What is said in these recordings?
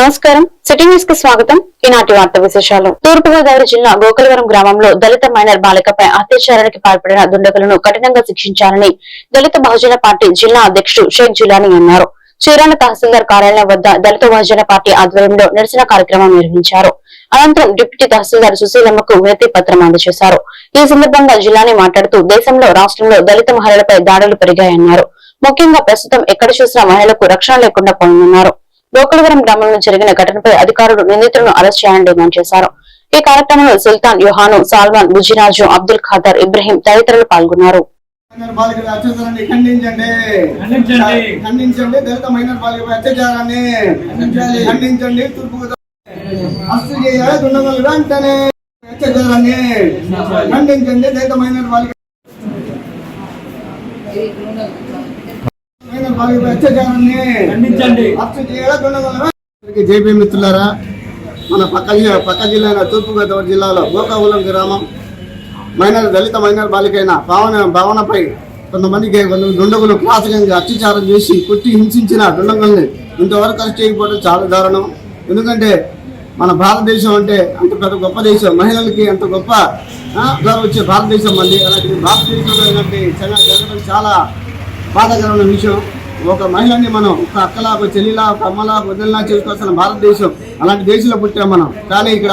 నమస్కారం. City news కి స్వాగతం. ఈనాటి వార్త విశేషాలు. తూర్పుగోదావరి జిల్లా గోకలవరం గ్రామంలో దళిత మైనర్ బాలికపై అత్యాచారానికి పాల్పడిన దుండగులను కఠినంగా శిక్షించాలని దళిత బహుజన పార్టీ జిల్లా అధ్యక్షుడు షేక్ జిలానీ అన్నారు. చీరాల తహసీల్దార్ కార్యాలయం వద్ద దళిత బహుజన పార్టీ ఆధ్వర్యంలో నిరసన కార్యక్రమం నిర్వహించారు. అనంతరం డిప్యూటీ తహసీల్దార్ సుశీలమ్మకు వినతి పత్రం అందజేశారు. ఈ సందర్భంగా జిలానీ మాట్లాడుతూ దేశంలో రాష్ట్రంలో దళిత మహిళలపై దాడులు పెరిగాయన్నారు. ముఖ్యంగా ప్రస్తుతం ఎక్కడ చూసినా మహిళలకు రక్షణ లేకుండా పోయిందన్నారు. గోకలవరం గ్రామంలో జరిగిన ఘటనపై అధికారులు నిందితులను అరెస్ట్ చేయాలని డిమాండ్ చేశారు. ఈ కార్యక్రమంలో సుల్తాన్, యుహాను, సాల్వాన్, బుజిరాజు, అబ్దుల్ ఖాదర్, ఇబ్రహీం తదితరులు పాల్గొన్నారు. జేపీ మిత్రులారా, మన పక్క జిల్లా తూర్పుగోదావరి జిల్లాలో గోకవరం గ్రామం దళిత మైనర్ బాలికైన భావనపై కొంతమందికి దుండగులు క్లాసికంగా అత్యాచారం చేసి కొట్టి హింసించిన దుండగుల్ని ఇంతవరకు అరెస్ట్ చేయకపోవడం చాలా దారుణం. ఎందుకంటే మన భారతదేశం అంటే అంత పెద్ద గొప్ప దేశం, మహిళలకి అంత గొప్ప గౌరవం వచ్చే భారతదేశం మళ్ళీ అలాంటి భారతదేశంలో జరగడం చాలా బాధాకరమైన విషయం. ఒక మహిళని మనం ఒక అక్కలా, ఒక చెల్లిలా, ఒక అమ్మలా, వదిలిలా చేసుకోవాల్సిన భారతదేశం, అలాంటి దేశంలో పుట్టాం మనం. కానీ ఇక్కడ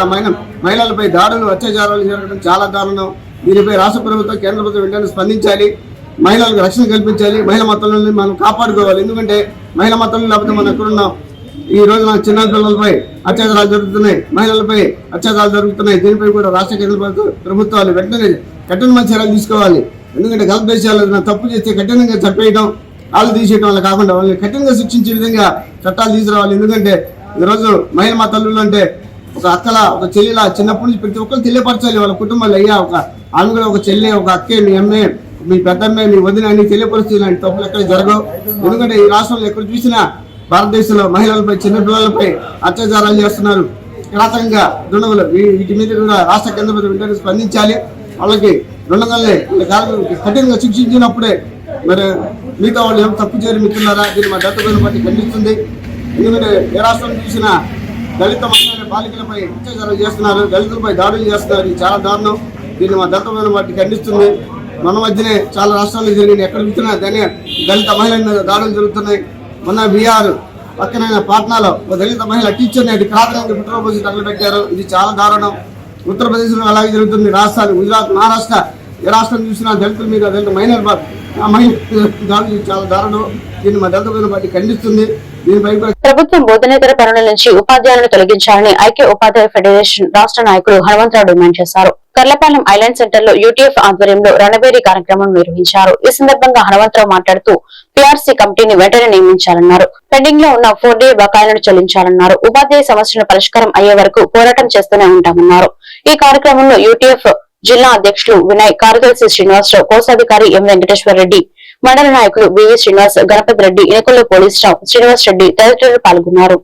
మహిళలపై దాడులు, అత్యాచారాలు జరగడం చాలా దారుణం. దీనిపై రాష్ట్ర ప్రభుత్వం, కేంద్ర ప్రభుత్వం వెంటనే స్పందించాలి. మహిళలకు రక్షణ కల్పించాలి. మహిళా మతాలను మనం కాపాడుకోవాలి. ఎందుకంటే మహిళా మతాలు లేకపోతే మనం ఎక్కడున్నాం. ఈ రోజున చిన్న పిల్లలపై అత్యాచారాలు జరుగుతున్నాయి, మహిళలపై అత్యాచారాలు జరుగుతున్నాయి. దీనిపై కూడా రాష్ట్ర కేంద్ర ప్రభుత్వాలు వెంటనే కఠినమైన చర్యలు తీసుకోవాలి. ఎందుకంటే గల్ఫ్ దేశాలు తప్పు చేస్తే కఠినంగా చంపేయడం, వాళ్ళు తీసేయడం వల్ల కాకుండా వాళ్ళని కఠినంగా శిక్షించే విధంగా చట్టాలు తీసుకురావాలి. ఎందుకంటే ఈరోజు మహిళా తల్లులు అంటే ఒక అక్కల, ఒక చెల్లిలా చిన్నప్పటి నుంచి ప్రతి ఒక్కరు తెలియపరచాలి. వాళ్ళ కుటుంబాలు అయ్యా ఒక ఆమె కూడా ఒక చెల్లి, ఒక అక్కే, మీ అమ్మే, మీ పెద్దమ్మే, మీ వదిన అని తెలియపరుస్తూ ఇలాంటి తప్పులు ఎక్కడ జరగవు. ఎందుకంటే ఈ రాష్ట్రంలో ఎక్కడ చూసినా భారతదేశంలో మహిళలపై, చిన్నపిల్లలపై అత్యాచారాలు చేస్తున్నారు కిరాతకంగా దుండగులు. వీటి మీద కూడా రాష్ట్ర కేంద్ర ప్రభుత్వం వెంటనే స్పందించాలి. వాళ్ళకి దుండగుల్ని కఠినంగా శిక్షించినప్పుడే మరి మిగతా వాళ్ళు ఏం తప్పు చేయరు. మిత్రులారా, దీన్ని మా దళిత బహుజన పార్టీ ఖండిస్తుంది. ఎందుకంటే ఏ రాష్ట్రం చూసినా దళిత మహిళల బాలికలపై అత్యాచారాలు చేస్తున్నారు, దళితులపై దాడులు చేస్తున్నారు. ఇది చాలా దారుణం. దీన్ని మా దళిత బహుజన పార్టీ ఖండిస్తుంది. మన మధ్యనే చాలా రాష్ట్రాల్లో జరిగింది. ఎక్కడ చూసినా దళిత మహిళల మీద దాడులు జరుగుతున్నాయి. మొన్న బీహార్ పక్కనైన పాట్నాలో ఒక దళిత మహిళ టీచర్ని అది క్రాతకంగా పెట్రోల్ పోసి తగలబెట్టారు. ఇది చాలా దారుణం. ఉత్తరప్రదేశ్లో అలాగే జరుగుతుంది. రాజస్థాన్, గుజరాత్, మహారాష్ట్ర ఏ రాష్ట్రం చూసినా దళితుల మీద, దళిత మహిళల దాడులు చాలా దారుణం. దీన్ని మా దళిత బహుజన పార్టీ ఖండిస్తుంది. ప్రభుత్వం బోధనేతర పనుల నుంచి ఉపాధ్యాయులను తొలగించాలని ఐక్య ఉపాధ్యాయ ఫెడరేషన్ రాష్ట్ర నాయకుడు హనుమంతరావు డిమాండ్ చేశారు. కర్లపాలెం ఐలాండ్ సెంటర్ లో యూటీఎఫ్ ఆధ్వర్యంలో రణబేరీ కార్యక్రమం నిర్వహించారు. ఈ సందర్భంగా హనుమంతరావు మాట్లాడుతూ పీఆర్సీ కమిటీని వెంటనే నియమించాలన్నారు. పెండింగ్ లో ఉన్న 4D బకాయిలను చెల్లించాలన్నారు. ఉపాధ్యాయ సమస్యల పరిష్కారం అయ్యే వరకు పోరాటం చేస్తూనే ఉంటామన్నారు. ఈ కార్యక్రమంలో యూటీఎఫ్ జిల్లా అధ్యక్షులు వినయ్, కార్యదర్శి శ్రీనివాసరావు, కోశాధికారి ఎం వెంకటేశ్వర రెడ్డి, మండల నాయకులు బివి శ్రీనివాస్, గణపతి రెడ్డి, ఇనకొల్లు పోలీసురావు, శ్రీనివాస్ రెడ్డి తదితరులు పాల్గొన్నారు.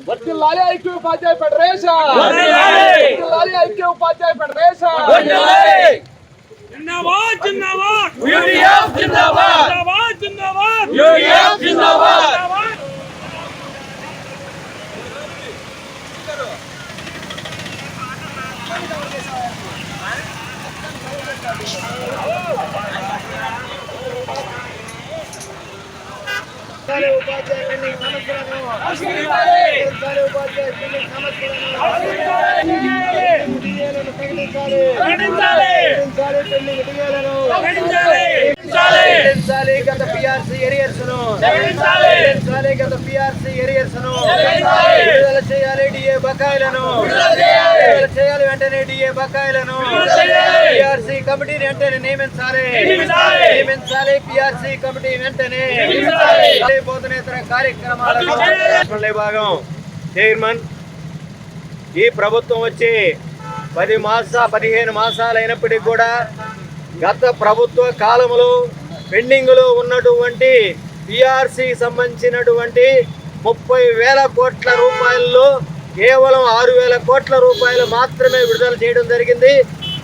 వర్ధిల్లాలి ఐక్య ఉపాధ్యాయ ఫెడరేషన్, వర్ధిల్లాలి ఐక్య ఉపాధ్యాయ ఫెడరేషన్. జిందాబాద్ జిందాబాద్ యూటీఎఫ్, జిందాబాద్ జిందాబాద్ జిందాబాద్ యూటీఎఫ్, జిందాబాద్. గత పిఆర్సీ ఏరియర్స్ను విడుదల చేయాలి. డిఏ బకాయిలను విడుదల చేయాలి. వెంటనే డిఏ బకాయిలను పిఆర్సీ కమిటీని వెంటనే నియమించాలి. పిఆర్సీ కమిటీ వెంటనే బోధనేతర కార్యక్రమాల భాగం చైర్మన్. ఈ ప్రభుత్వం వచ్చి 15 మాసాలు అయినప్పటికీ కూడా గత ప్రభుత్వ కాలంలో పెండింగ్లో ఉన్నటువంటి పిఆర్సీకి సంబంధించినటువంటి 30,000 కోట్ల రూపాయల్లో కేవలం 6,000 కోట్ల రూపాయలు మాత్రమే విడుదల చేయడం జరిగింది.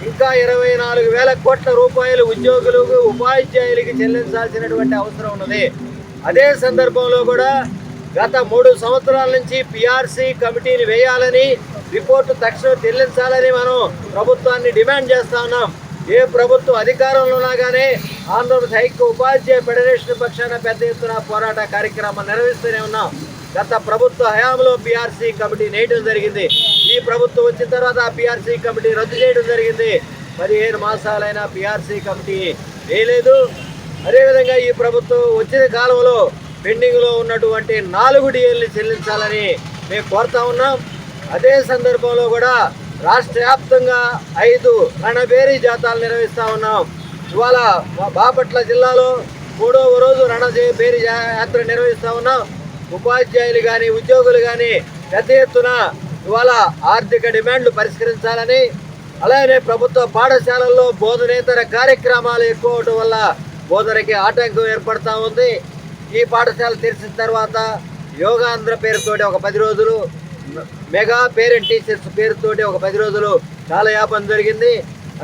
ఇంకా 24,000 కోట్ల రూపాయలు ఉద్యోగులకు ఉపాధ్యాయులకి చెల్లించాల్సినటువంటి అవసరం ఉన్నది. అదే సందర్భంలో కూడా గత 3 సంవత్సరాల నుంచి పిఆర్సీ కమిటీని వేయాలని, రిపోర్టు తక్షణం చెల్లించాలని మనం ప్రభుత్వాన్ని డిమాండ్ చేస్తా ఉన్నాం. ఏ ప్రభుత్వం అధికారంలో ఉన్నాగానే ఆంధ్రప్రదేశ్ ఐక్య ఉపాధ్యాయ ఫెడరేషన్ పక్షాన పెద్ద ఎత్తున పోరాట కార్యక్రమం నిర్వహిస్తూనే ఉన్నాం. గత ప్రభుత్వ హయాంలో పిఆర్సీ కమిటీ వేయడం జరిగింది. ఈ ప్రభుత్వం వచ్చిన తర్వాత ఆ పిఆర్సీ కమిటీ రద్దు చేయడం జరిగింది. 15 మాసాలైన పిఆర్సీ కమిటీ వేయలేదు. అదేవిధంగా ఈ ప్రభుత్వం వచ్చిన కాలంలో పెండింగ్లో ఉన్నటువంటి 4 డిఏల్ని చెల్లించాలని మేము కోరుతా ఉన్నాం. అదే సందర్భంలో కూడా రాష్ట్ర వ్యాప్తంగా 5 రణబేరీ జాతాలు నిర్వహిస్తూ ఉన్నాం. ఇవాళ బాపట్ల జిల్లాలో 3వ రోజు రణబేరీ యాత్ర నిర్వహిస్తూ ఉన్నాం. ఉపాధ్యాయులు కానీ ఉద్యోగులు కానీ పెద్ద ఎత్తున ఇవాళ ఆర్థిక డిమాండ్లు పరిష్కరించాలని, అలాగే ప్రభుత్వ పాఠశాలల్లో బోధనేతర కార్యక్రమాలు ఎక్కువ అవడం వల్ల బోధనకి ఆటంకం ఏర్పడతా ఉంది. ఈ పాఠశాల తెరిచిన తర్వాత యోగాంధ్ర పేరుతోటి ఒక 10 రోజులు, మెగా పేరెంట్ టీచర్స్ పేరుతోటి ఒక 10 రోజులు కాలయాపన జరిగింది.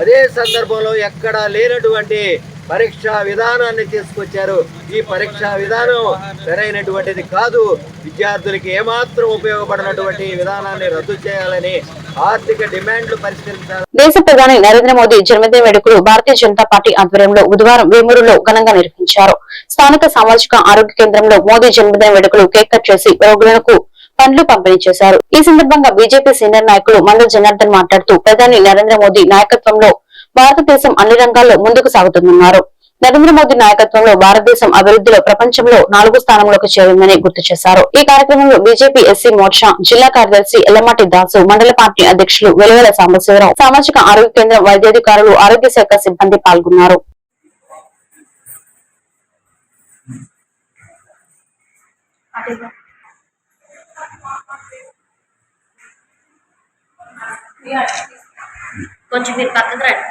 అదే సందర్భంలో ఎక్కడా లేనటువంటి పరీక్షా విధానాన్ని తీసుకొచ్చారు. ఈ పరీక్షా విధానం సరైనటువంటిది కాదు. విద్యార్థులకి ఏమాత్రం ఉపయోగపడినటువంటి విధానాన్ని రద్దు చేయాలని ఆర్థిక డిమాండ్లు పరిష్కరించాలి. దేశ ప్రధాని నరేంద్ర మోదీ జన్మదిన వేడుకలు భారతీయ జనతా పార్టీ ఆధ్వర్యంలో బుధవారం వేమూరులో ఘనంగా నిర్వహించారు. స్థానిక సామాజిక ఆరోగ్య కేంద్రంలో మోదీ జన్మదిన వేడుకలు కేక్ కట్ చేసి రోగులకు పండ్లు పంపిణీ చేశారు. ఈ సందర్భంగా బీజేపీ సీనియర్ నాయకులు మంద జనార్దన్ మాట్లాడుతూ ప్రధాని నరేంద్ర మోదీ నాయకత్వంలో భారతదేశం అన్ని రంగాల్లో ముందుకు సాగుతుందన్నారు. నరేంద్ర మోదీ నాయకత్వంలో భారతదేశం అభివృద్ధిలో ప్రపంచంలో 4వ స్థానంలోకి చేరిందని గుర్తు చేశారు. ఈ కార్యక్రమంలో బీజేపీ ఎస్సీ మోర్చా జిల్లా కార్యదర్శి ఎల్లమాటి దాసు, మండల పార్టీ అధ్యక్షులు వెలువెల సాంబశివరావు, సామాజిక ఆరోగ్య కేంద్రం వైద్యాధికారులు, ఆరోగ్య శాఖ సిబ్బంది పాల్గొన్నారు. కొంచెం మీరు పక్కకు రండి.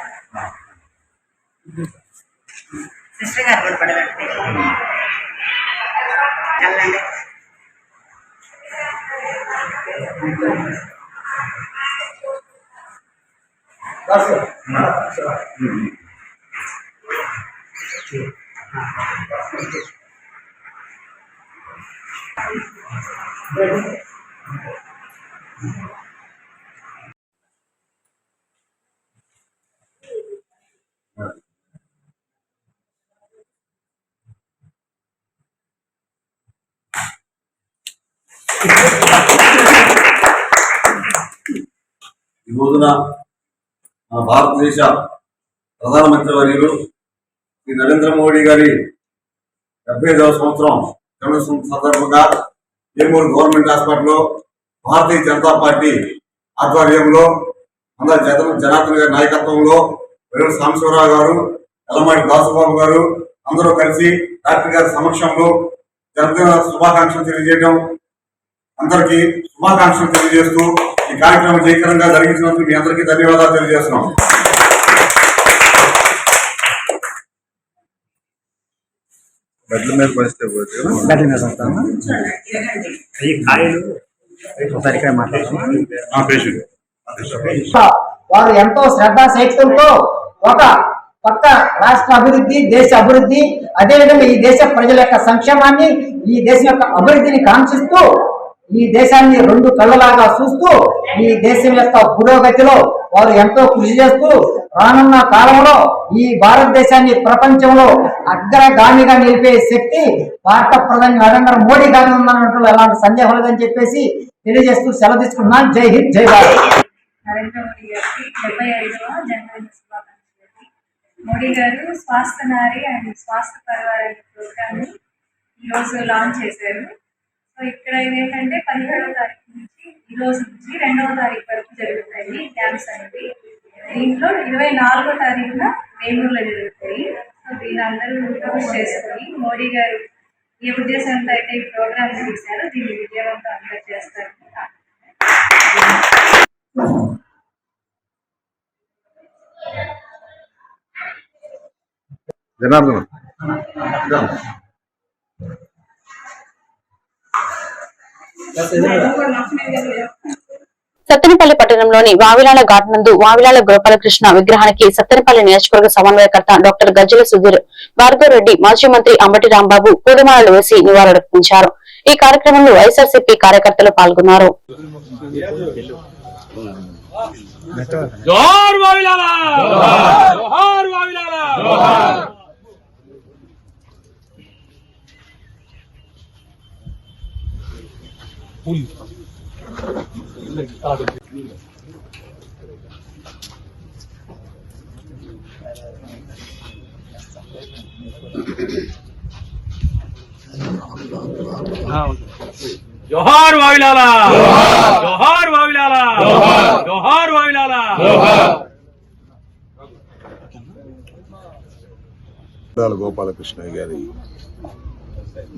సిస్టర్ గారు కూడా పడదండి. వెళ్ళండి. ఈ రోజున మన భారతదేశ ప్రధానమంత్రి వర్యులు శ్రీ నరేంద్ర మోడీ గారి 75వ సంవత్సరం జన్మదినం సందర్భంగా వేమూరు గవర్నమెంట్ హాస్పిటల్లో భారతీయ జనతా పార్టీ ఆధ్వర్యంలో అందరు జనార్దన్ గారి నాయకత్వంలో వెలువెల సాంబశివరావు గారు, ఎల్లమాటి దాసుబాబు గారు అందరూ కలిసి డాక్టర్ గారి సమక్షంలో జన్మదిన శుభాకాంక్షలు తెలియజేయడం, అందరికీ శుభాకాంక్షలు తెలియజేస్తూ ఈ కార్యక్రమం జయకరంగా జరిగించినందుకు మీ అందరికీ ధన్యవాదాలు తెలియజేస్తున్నాం. వారు ఎంతో శ్రద్ధాశక్తులతో ఒక పక్క రాష్ట్ర అభివృద్ధి, దేశ అభివృద్ధి, అదేవిధంగా ఈ దేశ ప్రజల యొక్క సంక్షేమాన్ని, ఈ దేశం యొక్క అభివృద్ధిని కాంక్షిస్తూ, ఈ దేశాన్ని 2 కళ్ళలాగా చూస్తూ, ఈ దేశం యొక్క పురోగతిలో వారు ఎంతో కృషి చేస్తూ రానున్న కాలంలో ఈ భారతదేశాన్ని ప్రపంచంలో అగ్రగామిగా నిలిపే శక్తి భారత ప్రధాని నరేంద్ర మోడీ గారి ఉందన్నట్లు ఎలాంటి సందేహం లేదని చెప్పేసి తెలియజేస్తూ సెలవు తీసుకున్నాను. జై హింద్, జై భారత్. నరేంద్ర మోడీ గారికి 75వ జన్మదిన శుభాకాంక్షలు. మోడీ గారు స్వాస్థ్య నారి అండ్ స్వాస్థ్య పరివార ప్రోగ్రామ్ ని ఈరోజు లాంచ్ చేశారు. సో ఇక్కడ ఏంటంటే 17వ తారీఖు నుంచి ఈ రోజు నుంచి 2వ తారీఖు వరకు జరుగుతాయి క్యాంప్స్ అనేవి. దీంట్లో 24వ తారీఖున వేమూరులో జరుగుతాయి. సో దీని అందరూ యూజ్ చేసుకొని మోడీ గారు ఏ ఉద్దేశంతో అయితే ఈ ప్రోగ్రామ్ తీశారో దీన్ని విజయవంతం అందరూ చేస్తారు. జనార్దన్ సత్తెనపల్లి పట్టణంలోని వావిలాల ఘాట్ నందు వావిలాల గోపాలకృష్ణ విగ్రహానికి సత్తెనపల్లి నియోజకవర్గ సమన్వయకర్త డాక్టర్ గజ్జల సుధీర్, భార్గవ్ రెడ్డి, మాజీ మంత్రి అంబటి రాంబాబు పూలమాలలు వేసి నివాళులర్పించారు. ఈ కార్యక్రమంలో వైఎస్ఆర్సీపీ కార్యకర్తలు పాల్గొన్నారు. జోహార్ వావిలాల, జోహార్ వావిలాల, జోహార్ వావిలాల. గోపాలకృష్ణయ్య గారి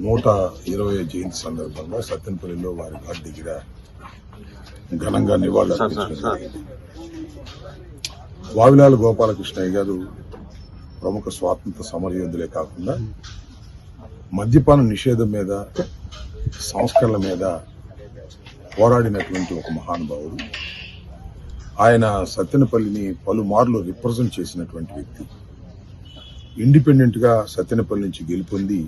120వ జయంతి సందర్భంగా సత్తెనపల్లిలో వారి ఘాట్ దగ్గర ఘనంగా నివాళులర్పించారు. వావిలాల గోపాలకృష్ణయ్య గారు ప్రముఖ స్వాతంత్ర సమరయోధులే కాకుండా మద్యపాన నిషేధం మీద, సంస్కరణల మీద పోరాడినటువంటి ఒక మహానుభావుడు. ఆయన సత్తెనపల్లిని పలుమార్లు రిప్రజెంట్ చేసినటువంటి వ్యక్తి. ఇండిపెండెంట్ గా సత్తెనపల్లి నుంచి గెలుపొంది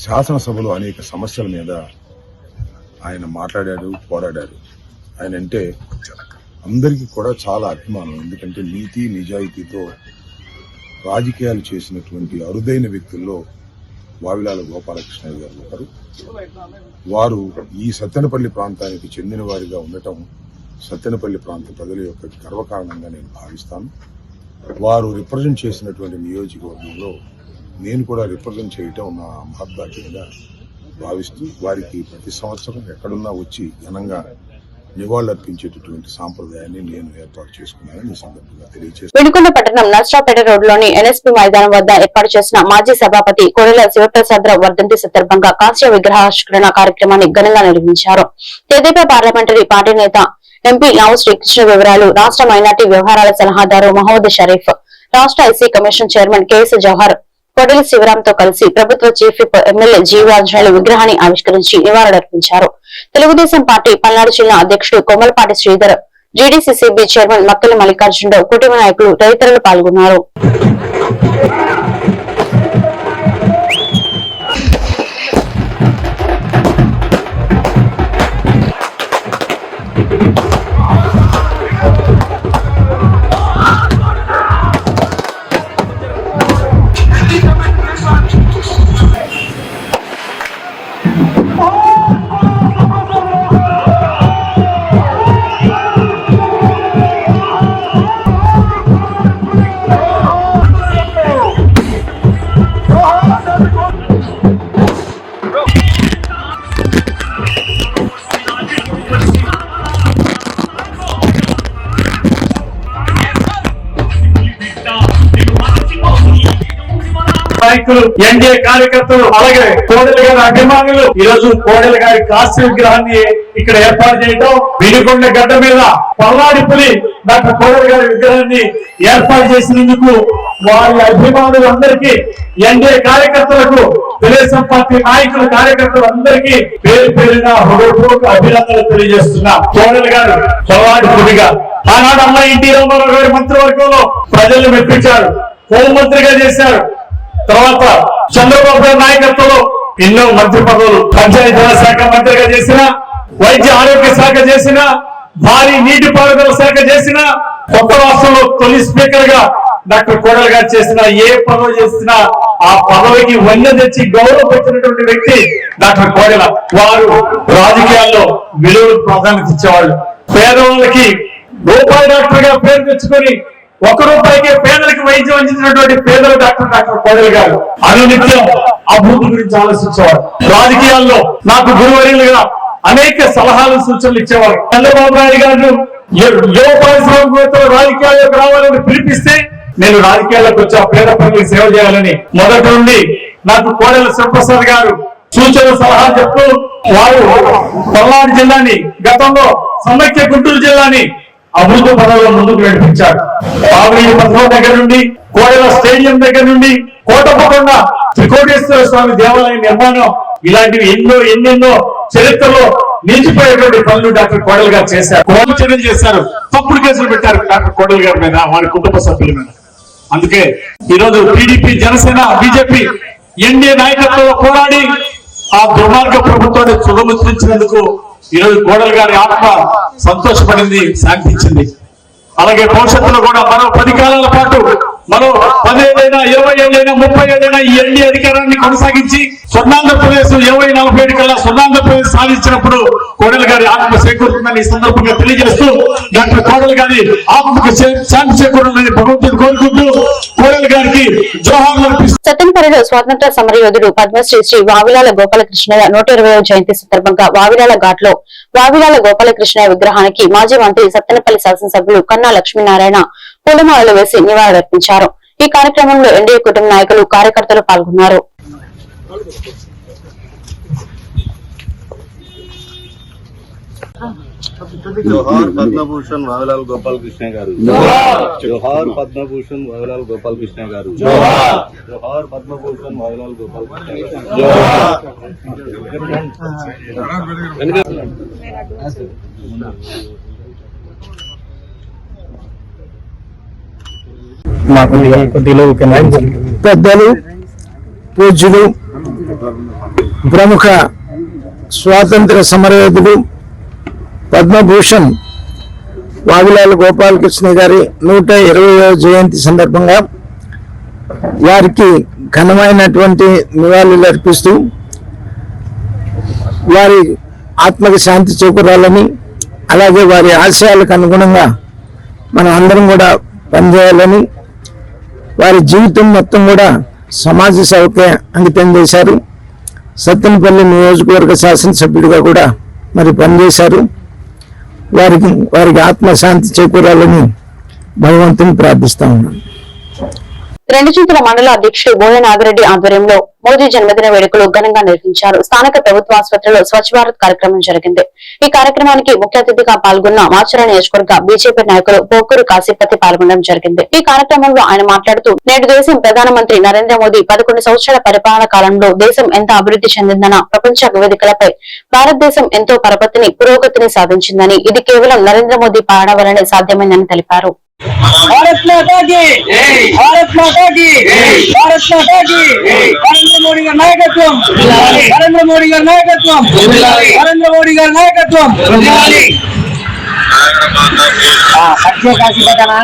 శాసనసభలో అనేక సమస్యల మీద ఆయన మాట్లాడాడు, పోరాడారు. ఆయన అంటే అందరికీ కూడా చాలా అభిమానం. ఎందుకంటే నీతి నిజాయితీతో రాజకీయాలు చేసినటువంటి అరుదైన వ్యక్తుల్లో వావిలాల గోపాలకృష్ణయ్య గారు ఒకరు. వారు ఈ సత్తెనపల్లి ప్రాంతానికి చెందిన వారిగా ఉండటం సత్తెనపల్లి ప్రాంత ప్రజల యొక్క గర్వకారణంగా నేను భావిస్తాను. వారు రిప్రజెంట్ చేసినటువంటి నియోజకవర్గంలో నేను కూడా రిప్రజెంట్ చేయటం నా మహద్భాగ్యంగా భావిస్తూ వారికి ప్రతి సంవత్సరం ఎక్కడున్నా వచ్చి ఘనంగా నివాళులర్పించేటటువంటి సాంప్రదాయాన్ని నేను ఏర్పాటు చేసుకున్నానని ఈ సందర్భంగా తెలియజేస్తాను. వినుకొండ పట్టణం నర్సరావుపేట రోడ్లోని ఎన్ఎస్పీ మైదానం వద్ద ఏర్పాటు చేసిన మాజీ సభాపతి కొడెల శివప్రసాదరావు వర్ధంతి సందర్భంగా కాంస్య విగ్రహావిష్కరణ కార్యక్రమాన్ని ఘనంగా నిర్వహించారు. తెదేపా పార్లమెంటరీ పార్టీ నేత ఎంపీ లావు శ్రీకృష్ణ వివరాలు, రాష్ట్ర మైనార్టీ వ్యవహారాల సలహాదారు మహమ్మద్ షరీఫ్, రాష్ట్ర IC commission chairman KS Jawahar, Kodela శివరాంతో కలిసి ప్రభుత్వ చీఫ్ విప్ ఎమ్మెల్యే జీవాంజనేయులు విగ్రహాన్ని ఆవిష్కరించి నివాళులర్పించారు. తెలుగుదేశం పార్టీ పల్నాడు జిల్లా అధ్యక్షుడు కొమ్మలపాటి శ్రీధర్, జీడీసీసీబీ చైర్మన్ మక్కల మల్లికార్జునరావు, కుటుంబ నాయకులు తదితరులు పాల్గొన్నారు. నాయకులు, ఎన్డీఏ కార్యకర్తలు, అలాగే కోడెల గారి అభిమానులు ఈ రోజు కోడెల గారి కాస్య విగ్రహాన్ని ఇక్కడ ఏర్పాటు చేయడం, వినుకొండ గడ్డ మీద పల్నాడి పులి డాక్టర్ కోడెల గారి విగ్రహాన్ని ఏర్పాటు చేసినందుకు వారి అభిమానులందరికీ, ఎన్డీఏ కార్యకర్తలకు, తెలుగుదేశం పార్టీ నాయకులు, కార్యకర్తలు అందరికీ పేరు పేరున హృదయపూర్వక అభినందనలు తెలియజేస్తున్నా. కోడెల గారు పల్నాడి పులిగా ఆనాడు అమ్మ ఎన్టీ రామారావు గారి మంత్రివర్గంలో ప్రజలను మెప్పించారు, హోంమంత్రిగా చేశారు. తర్వాత చంద్రబాబు గారి నాయకత్వంలో ఎన్నో మంత్రి పదవులు, పంచాయతీరాజ్ శాఖ మంత్రిగా చేసిన, వైద్య ఆరోగ్య శాఖ చేసిన, భారీ నీటిపారుదల శాఖ చేసిన, కొత్త రాష్ట్రంలో తొలి స్పీకర్ గా డాక్టర్ కోడెల గారు చేసిన, ఏ పదవి చేసినా ఆ పదవికి వన్నె తెచ్చి గౌరవపెట్టినటువంటి వ్యక్తి డాక్టర్ కోడెల. వారు రాజకీయాల్లో విలువలకు ప్రాధాన్యత ఇచ్చేవాళ్ళు. పేదవాళ్ళకి రూపాయి డాక్టర్ గా పేరు తెచ్చుకొని ₹1 పేదలకు వైద్యం అందించినటువంటి పేదల డాక్టర్ కోడెల గారు అనునిత్యం అభివృద్ధి గురించి ఆలోచించేవారు. రాజకీయాల్లో నాకు గురువర్యులుగా అనేక సలహాలు, సూచనలు ఇచ్చేవారు. చంద్రబాబు నాయుడు గారు యువ పారిశ్రామికవేత్తలు రాజకీయాల్లోకి రావాలని పిలిపిస్తే నేను రాజకీయాల్లోకి వచ్చి ఆ పేద ప్రజలకు సేవ చేయాలని మొదటి నుండి నాకు కోడెల శివప్రసాద్ గారు సూచనలు, సలహాలు చెప్తూ వారు పల్నాడు జిల్లాని, గతంలో సమైక్య గుంటూరు జిల్లాని అభివృద్ధి పదంలో ముందుకు నడిపించారు. ఆవిడ పథకం దగ్గర నుండి, కోడెల స్టేడియం దగ్గర నుండి, కోటపకొండ త్రికోటేశ్వర స్వామి దేవాలయం నిర్మాణం, ఇలాంటివి ఎన్నెన్నో చరిత్రలో నిలిచిపోయేటువంటి పనులు డాక్టర్ కోడెల గారు చేశారు. చర్యలు చేశారు, తప్పుడు కేసులు పెట్టారు డాక్టర్ కోడెల గారి మీద, వారి కుటుంబ సభ్యుల మీద. అందుకే ఈరోజు టీడీపీ, జనసేన, బీజేపీ ఎన్డీఏ నాయకత్వంలో పోరాడి ఆ దుర్మార్గ ప్రభుత్వాన్ని చురముచ్చించినందుకు ఈరోజు కోడెల గారి ఆత్మ సంతోషపడింది, శాంతించింది. అలాగే భవిష్యత్తులో కూడా మరో 10 కాలాల పాటు, మరో 10 ఏళ్ళైనా, 20 ఏళ్ళైనా, 30 ఏళ్ళైనా ఈ ఎన్డీ అధికారాన్ని కొనసాగించి స్వర్ణాంధ్రప్రదేశ్ 2040 కల్లా స్వర్ణాంధ్రప్రదేశ్ సాధించినప్పుడు కోడెల గారి ఆత్మ చేకూరుతుందని ఈ సందర్భంగా తెలియజేస్తూ, డాక్టర్ కోడెల గారి ఆత్మకు శాంతి చేకూరాలని భగవంతుడు కోరుకుంటూ కోడెల గారికి జోహార్లు అర్పిస్తూ. సత్తెనపల్లిలో స్వాతంత్ర సమరయోధుడు పద్మశ్రీ శ్రీ వావిలాల గోపాలకృష్ణయ్య 120వ జయంతి సందర్భంగా వావిలాల ఘాట్లో వావిలాల గోపాలకృష్ణయ్య విగ్రహానికి మాజీ మంత్రి సత్తెనపల్లి శాసనసభ్యులు కన్నా లక్ష్మీనారాయణ పూలమాలలు వేసి నివాళులర్పించారు. ఈ కార్యక్రమంలో ఎన్డీఏ కుటుంబ నాయకులు, కార్యకర్తలు పాల్గొన్నారు. జోహార్ పద్మభూషణ్ వావిలాల్ గోపాలకృష్ణ గారు. జోహార్ పద్మభూషణ్ వావిలాల్ గోపాలకృష్ణ గారు. జోహార్ పద్మభూషణ్ వావిలాల్ గోపాలకృష్ణ గారు. పెద్దలు, పూజ్యులు, ప్రముఖ స్వాతంత్ర సమరయోధుడు పద్మభూషణ్ వావిలాల గోపాలకృష్ణ గారి 120వ జయంతి సందర్భంగా వారికి ఘనమైనటువంటి నివాళులు అర్పిస్తూ వారి ఆత్మకి శాంతి చేకూరాలని, అలాగే వారి ఆశయాలకు అనుగుణంగా మనం అందరం కూడా పనిచేయాలని, వారి జీవితం మొత్తం కూడా సమాజ సేవకే అంకితం చేశారు. సత్తెనపల్లి నియోజకవర్గ శాసనసభ్యుడిగా కూడా మరి పనిచేశారు. వారికి ఆత్మశాంతి చేకూరాలని భగవంతుని ప్రార్థిస్తా ఉన్నాను. రెండుచింతల మండల అధ్యక్షుడు బోయ నాగిరెడ్డి ఆధ్వర్యంలో మోదీ జన్మదిన వేడుకలు ఘనంగా నిర్వహించారు. స్థానిక ప్రభుత్వ ఆసుపత్రిలో స్వచ్ఛ భారత్ కార్యక్రమం జరిగింది. ఈ కార్యక్రమానికి ముఖ్య అతిథిగా పాల్గొన్న మాచర నియోజకవర్గ బీజేపీ నాయకులు పోకూరు కాశీపతి పాల్గొనడం జరిగింది. ఈ కార్యక్రమంలో ఆయన మాట్లాడుతూ, నేడు దేశం ప్రధానమంత్రి నరేంద్ర మోదీ 11 సంవత్సరాల పరిపాలన కాలంలో దేశం ఎంత అభివృద్ధి చెందిందన్న ప్రపంచ వేదికలపై భారతదేశం ఎంతో పరపతిని, పురోగతిని సాధించిందని, ఇది కేవలం నరేంద్ర మోదీ పాలన వల్లనే సాధ్యమైందని తెలిపారు. भारत माता की भारत माता की भारत माता की नरेंद्र मोदी గారి నాయకత్వం నరేంద్ర మోడీ గారి నాయకత్వం నరేంద్ర మోడీ గారి నాయకత్వం సత్య కాశీ పదనా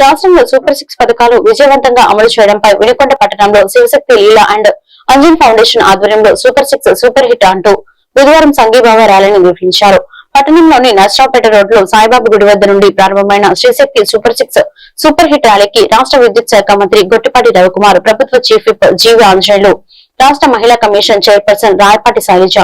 రాష్ట్రంలో సూపర్ 6 పథకాలు విజయవంతంగా అమలు చేయడంపై వినుకొండ పట్టణంలో శివశక్తి లీలా అండ్ అంజన్ ఫౌండేషన్ ఆధ్వర్యంలో సూపర్ 6 సూపర్ హిట్ అంటూ బుధవారం సంఘీభావ ర్యాలీని నిర్వహించారు. పట్టణంలోని నర్సరావుపేట రోడ్లో సాయిబాబా గుడి వద్ద నుండి ప్రారంభమైన శ్రీశక్తి సూపర్ 6 సూపర్ హిట్ ర్యాలీకి రాష్ట్ర విద్యుత్ శాఖ మంత్రి గొట్టిపాటి రవికుమార్, ప్రభుత్వ చీఫ్ విప్ జీవి ఆంజనేయులు, రాష్ట్ర మహిళా commission chairperson Rayapati Sailaja,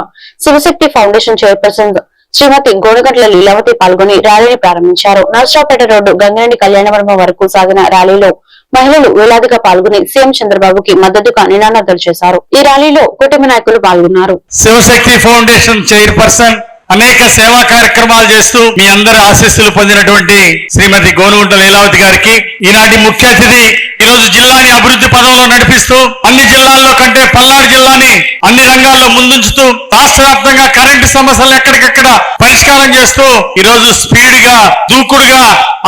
Shivashakti foundation chairperson Shrimati Gonagantla Leelavathi పాల్గొని ర్యాలీని ప్రారంభించారు. నర్సరావుపేట రోడ్డు గంగిరెడ్డి కళ్యాణవర్మ వరకు సాగిన ర్యాలీలో మహిళలు వేలాదిగా పాల్గొని సీఎం చంద్రబాబుకి మద్దతుగా నినాదాలు చేశారు. ఈ ర్యాలీలో కూటమి నాయకులు పాల్గొన్నారు. శివశక్తి ఫౌండేషన్ చైర్పర్సన్, అనేక సేవా కార్యక్రమాలు చేస్తూ మీ అందరి ఆశీస్సులు పొందినటువంటి శ్రీమతి గోనుగుంట లీలావతి గారికి, ఈనాటి ముఖ్య అతిథి, ఈరోజు జిల్లాని అభివృద్ధి పదంలో నడిపిస్తూ అన్ని జిల్లాల్లో కంటే పల్నాడు జిల్లాని అన్ని రంగాల్లో ముందుంచుతూ రాష్ట్ర వ్యాప్తంగా కరెంటు సమస్యలు ఎక్కడికెక్కడ పరిష్కారం చేస్తూ ఈరోజు స్పీడ్ గా, దూకుడుగా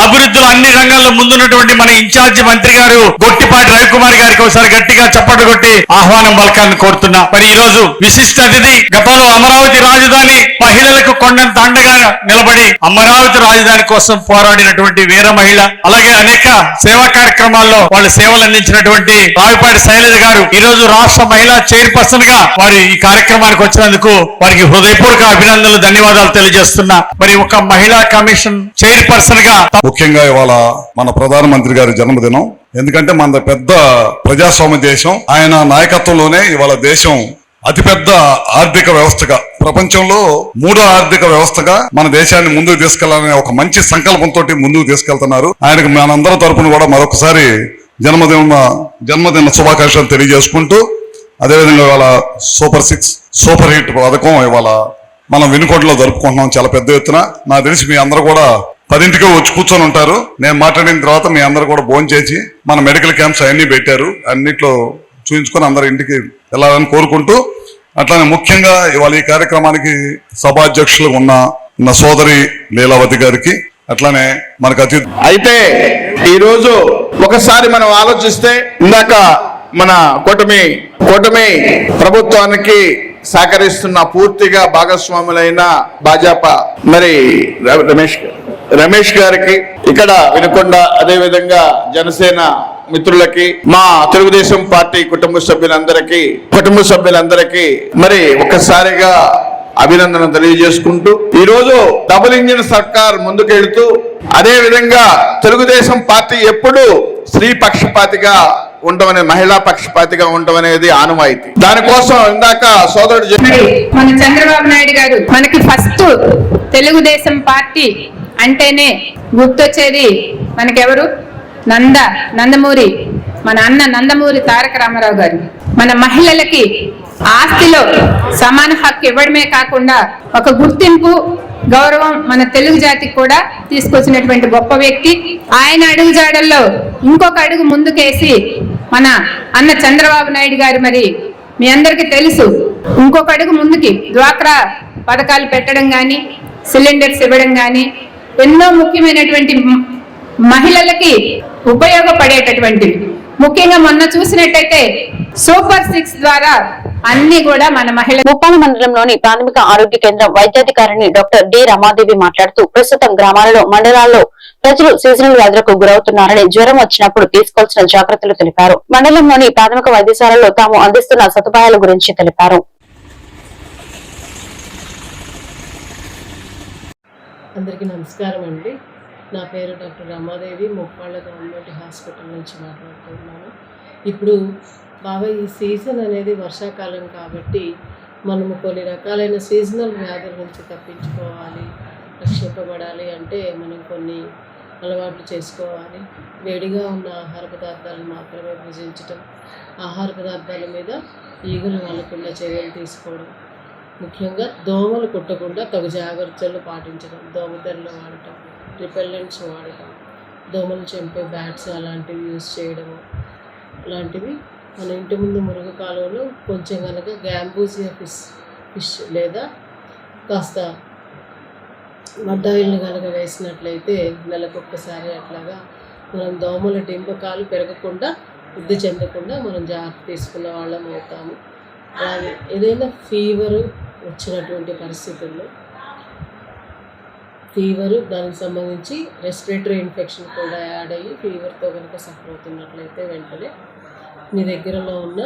అభివృద్ధిలో అన్ని రంగాల్లో ముందున్నటువంటి మన ఇన్ఛార్జి మంత్రి గారు గొట్టిపాటి రవికుమార్ గారికి గారికి ఒకసారి గట్టిగా చప్పట్లు కొట్టి ఆహ్వానం పలకాలని కోరుతున్నా. మరి ఈ రోజు విశిష్ట అతిథి గతంలో అమరావతి రాజధాని మహిళలకు కొండంత అండగా నిలబడి అమరావతి రాజధాని కోసం పోరాడినటువంటి వీర మహిళ, అలాగే అనేక సేవా కార్యక్రమాల్లో వాళ్ళు సేవలు అందించినటువంటి రావిపాటి శైలజ గారు ఈ రోజు రాష్ట్ర మహిళా చైర్పర్సన్ గా వారి ఈ కార్యక్రమానికి వచ్చినందుకు వారికి హృదయపూర్వక అభినందనలు, ధన్యవాదాలు తెలియజేస్తున్నా. మరి ఒక మహిళా కమిషన్ చైర్పర్సన్ గా ముఖ్యంగా ఇవాళ మన ప్రధానమంత్రి గారి జన్మదినం. ఎందుకంటే మన పెద్ద ప్రజాస్వామ్య దేశం, ఆయన నాయకత్వంలోనే ఇవాళ దేశం అతిపెద్ద ఆర్థిక వ్యవస్థగా, ప్రపంచంలో 3వ ఆర్థిక వ్యవస్థగా మన దేశాన్ని ముందుకు తీసుకెళ్లాలనే ఒక మంచి సంకల్పంతో ముందుకు తీసుకెళ్తున్నారు. ఆయనకు మనందరి తరపున కూడా మరొకసారి జన్మదిన శుభాకాంక్షలు తెలియజేసుకుంటూ, అదేవిధంగా ఇవాళ సూపర్ హిట్ పథకం ఇవాళ మనం వినుకొండలో జరుపుకుంటున్నాం చాలా పెద్ద ఎత్తున. నాకు తెలిసి మీ అందరూ కూడా 10ంటికే వచ్చి కూర్చొని ఉంటారు. నేను మాట్లాడిన తర్వాత మీ అందరూ కూడా భోజనం చేసి మన మెడికల్ క్యాంప్స్ అన్ని పెట్టారు, అన్నిట్లో చూపించుకొని అందరు ఇంటికి వెళ్ళాలని కోరుకుంటూ, అట్లానే ముఖ్యంగా ఇవాళ ఈ కార్యక్రమానికి సభాధ్యక్షులు ఉన్న సోదరి లీలావతి గారికి, అట్లానే మనకు అయితే ఈరోజు ఒకసారి మనం ఆలోచిస్తే, ఇందాక మన కూటమి ప్రభుత్వానికి సహకరిస్తున్న పూర్తిగా భాగస్వాములైన భాజపా మరి రమేష్ గారికి, ఇక్కడ వినుకొండ, అదే విధంగా జనసేన మిత్రులకి, మా తెలుగుదేశం పార్టీ కుటుంబ సభ్యులందరికీ మరి ఒక్కసారిగా అభినందన తెలియజేసుకుంటూ, ఈ రోజు డబుల్ ఇంజిన్ సర్కార్ ముందుకెళ్తూ, అదే విధంగా తెలుగుదేశం పార్టీ ఎప్పుడు స్త్రీ పక్షపాతిగా ఉండడం, మహిళా పక్షపాతిగా ఉండడం అనేది ఆనవాయితీ. దానికోసం ఇందాక సోదరుడు మన చంద్రబాబు నాయుడు గారు మనకి ఫస్ట్ తెలుగుదేశం పార్టీ అంటేనే గుర్తొచ్చేది మనకెవరు? నందమూరి, మన అన్న నందమూరి తారక రామారావు గారు. మన మహిళలకి ఆస్తిలో సమాన హక్కు ఇవ్వడమే కాకుండా ఒక గుర్తింపు, గౌరవం మన తెలుగు జాతికి కూడా తీసుకొచ్చినటువంటి గొప్ప వ్యక్తి. ఆయన అడుగుజాడల్లో ఇంకొక అడుగు ముందుకేసి మన అన్న చంద్రబాబు నాయుడు గారు, మరి మీ అందరికీ తెలుసు, ఇంకొక అడుగు ముందుకి డ్వాక్రా పథకాలు పెట్టడం కానీ, సిలిండర్స్ ఇవ్వడం కానీ, ఎన్నో ముఖ్యమైనటువంటి మహిళలకి ఉపయోగపడేటటువంటివి. ముఖ్యంగా మొన్న చూసినట్టయితే సూపర్ 6 ద్వారా అన్ని కూడా మన మహిళ. ముప్పాల మండలంలోని ప్రాథమిక ఆరోగ్య కేంద్రం వైద్యాధికారిని డాక్టర్ డి రమాదేవి మాట్లాడుతూ, ప్రస్తుతం గ్రామాలలో, మండలాల్లో ప్రజలు సీజనల్ వ్యాధులకు గురవుతున్నారని, జ్వరం వచ్చినప్పుడు తీసుకోవాల్సిన జాగ్రత్తలు తెలిపారు. మండలంలోని ప్రాథమిక వైద్యశాలలో తాము అందిస్తున్న సదుపాయాల గురించి తెలిపారు. అందరికీ నమస్కారం అండి. నా పేరు doctor Ramadevi, Muppalla government hospital నుంచి మాట్లాడుతున్నాను. ఇప్పుడు బాగా ఈ సీజన్ అనేది వర్షాకాలం కాబట్టి మనము కొన్ని రకాలైన సీజనల్ వ్యాధుల నుంచి తప్పించుకోవాలి, రక్షింపబడాలి అంటే మనం కొన్ని అలవాట్లు చేసుకోవాలి. వేడిగా ఉన్న ఆహార పదార్థాలను మాత్రమే భుజించటం, ఆహార పదార్థాల మీద ఈగలు వాలకుండా చర్యలు తీసుకోవడం, ముఖ్యంగా దోమలు కుట్టకుండా తగు జాగ్రత్తలు పాటించడం, దోమతెరలు వాడటం, రిపెల్లెంట్స్ వాడటం, దోమలు చంపే బ్యాట్స్ అలాంటివి యూజ్ చేయడము, అలాంటివి. మన ఇంటి ముందు మురుగు కాలువలో కొంచెం కనుక గ్యాంబూసియా ఫిష్ లేదా కాస్త మడ్డాయిల్ని కనుక వేసినట్లయితే నెలకొక్కసారి అట్లాగా మనం దోమల డింపకాలు పెరగకుండా, వృద్ధి చెందకుండా మనం జాగ్రత్త తీసుకున్న వాళ్ళం అవుతాము. అలాగే ఏదైనా ఫీవరు వచ్చినటువంటి పరిస్థితుల్లో, దానికి సంబంధించి రెస్పిరేటరీ ఇన్ఫెక్షన్ కూడా యాడ్ అయ్యి ఫీవర్తో కనుక సఫర్ అవుతున్నట్లయితే వెంటనే మీ దగ్గరలో ఉన్న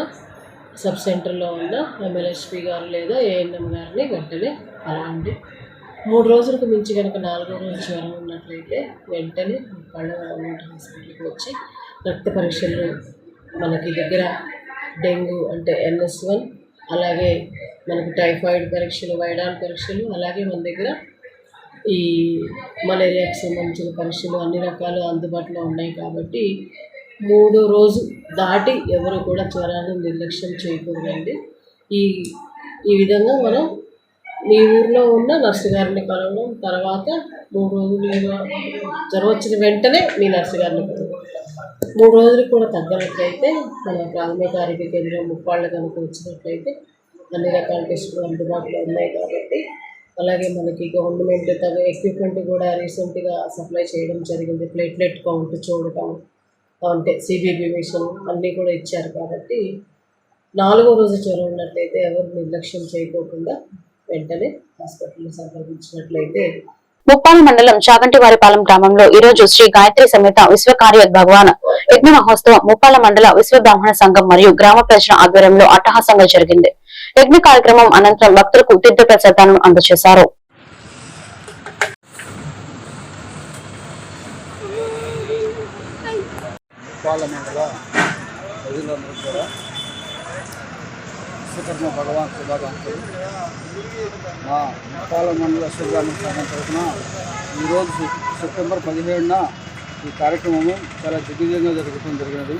సబ్ సెంటర్లో ఉన్న MLHP గారు లేదా ANM గారిని వెంటనే కలవండి. 3 రోజులకు మించి కనుక 4వ రోజు జ్వరం ఉన్నట్లయితే వెంటనే ముప్పాళ్ళ గవర్నమెంట్ హాస్పిటల్కి వచ్చి రక్త పరీక్షలు, మనకి దగ్గర డెంగ్యూ అంటే NS1, అలాగే మనకు టైఫాయిడ్ పరీక్షలు, వైరాల్ పరీక్షలు, అలాగే మన దగ్గర ఈ మలేరియాకి సంబంధించిన పరీక్షలు అన్ని రకాలు అందుబాటులో ఉన్నాయి. కాబట్టి 3వ రోజు దాటి ఎవరు కూడా జ్వరాన్ని నిర్లక్ష్యం చేయకూడదండి. ఈ విధంగా మనం మీ ఊర్లో ఉన్న నర్సు గారిని కలవడం, తర్వాత 3 రోజులు జ్వరం వచ్చిన వెంటనే మీ నర్సు గారిని కలవడం. 3 రోజులకు కూడా తగ్గనట్లయితే మన ప్రాథమిక ఆరోగ్య కేంద్రం ముప్పాళ్ళ కనుక వచ్చినట్లయితే అన్ని రకాల టెస్టులు అందుబాటులో ఉన్నాయి. కాబట్టి అలాగే మనకి గవర్నమెంట్ తగ్గ ఎక్విప్మెంట్ కూడా రీసెంట్గా సప్లై చేయడం జరిగింది. ప్లేట్లెట్ కౌంట్ చూడటం, అంటే సిబిబి మిషన్ అన్నీ కూడా ఇచ్చారు కాబట్టి 4వ రోజు జ్వరం ఉన్నట్లయితే ఎవరు నిర్లక్ష్యం చేయకోకుండా వెంటనే హాస్పిటల్ని సంప్రదించినట్లయితే. ముప్పాల మండలం చాగంటివారిపాలెం గ్రామంలో ఈ రోజు శ్రీ గాయత్రి సమేత విశ్వకార్య భగవాన్ యజ్ఞ మహోత్సవం ముప్పాల మండల విశ్వ బ్రాహ్మణ సంఘం మరియు గ్రామ ప్రజల ఆధ్వర్యంలో అట్టహాసంగా జరిగింది. యజ్ఞ కార్యక్రమం అనంతరం భక్తులకు తీర్థ ప్రసాదాలను అందజేశారు. విశ్వకర్మ భగవాన్ శుభాకాంక్షలు. మా ముప్పాల మండల విశ్వబ్రాహ్మణ సంఘం తరఫున ఈరోజు సెప్టెంబర్ 17న ఈ కార్యక్రమము చాలా దిగ్విజయంగా జరగడం జరిగినది.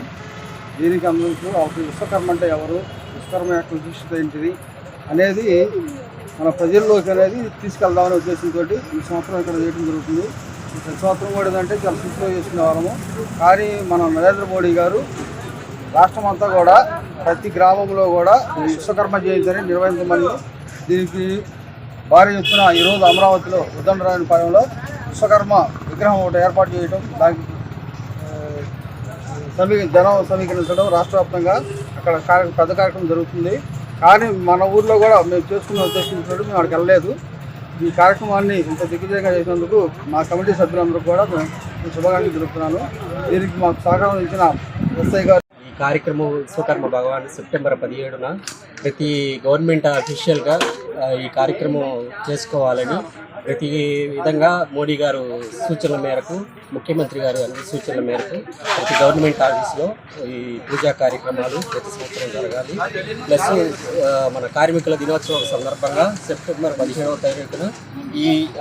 దీనికి అందరూ అసలు విశ్వకర్మ అంటే ఎవరు, విశ్వకర్మ యొక్క విశిష్టత ఏంటిది అనేది మన ప్రజల్లోకి అనేది తీసుకెళ్దామనే ఉద్దేశంతో ఈ సంవత్సరం ఇక్కడ చేయడం జరుగుతుంది. ఈ సంవత్సరం కూడా ఏంటంటే చాలా సింపుల్గా చేసుకునే వారము. కానీ మన నరేంద్ర మోడీ గారు రాష్ట్రం అంతా కూడా ప్రతి గ్రామంలో కూడా విశ్వకర్మ జయంతిని నిర్వహించమని, దీనికి భారీ ఎత్తున ఈరోజు అమరావతిలో ఉద్దండరాయపాలెంలో విశ్వకర్మ విగ్రహం ఒకటి ఏర్పాటు చేయడం, దానికి జనం సమీకరించడం, రాష్ట్ర వ్యాప్తంగా అక్కడ పెద్ద కార్యక్రమం జరుగుతుంది. కానీ మన ఊర్లో కూడా మేము చేసుకున్న ఉద్దేశంతో మేము అక్కడికి వెళ్ళలేదు. ఈ కార్యక్రమాన్ని ఇంత దిగ్విజయంగా చేసినందుకు మా కమిటీ సభ్యులందరూ కూడా శుభాకాంక్షలు తెలుపుతున్నాను. దీనికి మాకు సహకారం ఇచ్చిన ఎస్ఐ గారు. ఈ కార్యక్రమం విశ్వకర్మ భగవాన్ సెప్టెంబర్ 17న ప్రతి గవర్నమెంట్ అఫీషియల్గా ఈ కార్యక్రమం చేసుకోవాలని ప్రతి విధంగా మోడీ గారు సూచనల మేరకు, ముఖ్యమంత్రి గారు అన్ని సూచనల మేరకు ప్రతి గవర్నమెంట్ ఆఫీస్లో ఈ పూజా కార్యక్రమాలు ప్రతి సంవత్సరం జరగాలి. ప్లస్ మన కార్మికుల దినోత్సవం సందర్భంగా సెప్టెంబర్ 17వ తారీఖున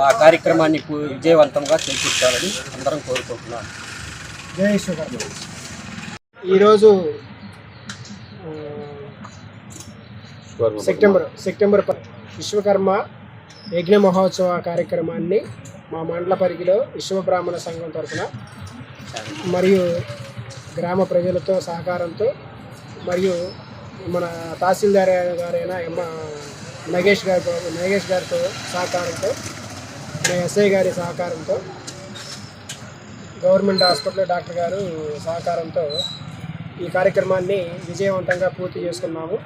ఆ కార్యక్రమాన్ని విజయవంతంగా చేకూర్చాలని అందరం కోరుకుంటున్నాం. జై విశ్వకర్మ. ఈరోజు సెప్టెంబర్ విశ్వకర్మ యజ్ఞ మహోత్సవ కార్యక్రమాన్ని మా మండల పరిధిలో విశ్వ బ్రాహ్మణ సంఘం తరఫున మరియు గ్రామ ప్రజలతో సహకారంతో మరియు మన తహసీల్దార్ గారైన నగేష్ గారితో సహకారంతో, మన ఎస్ఐ గారి సహకారంతో, గవర్నమెంట్ హాస్పిటల్ డాక్టర్ గారు సహకారంతో ఈ కార్యక్రమాన్ని విజయవంతంగా పూర్తి చేసుకున్నాము.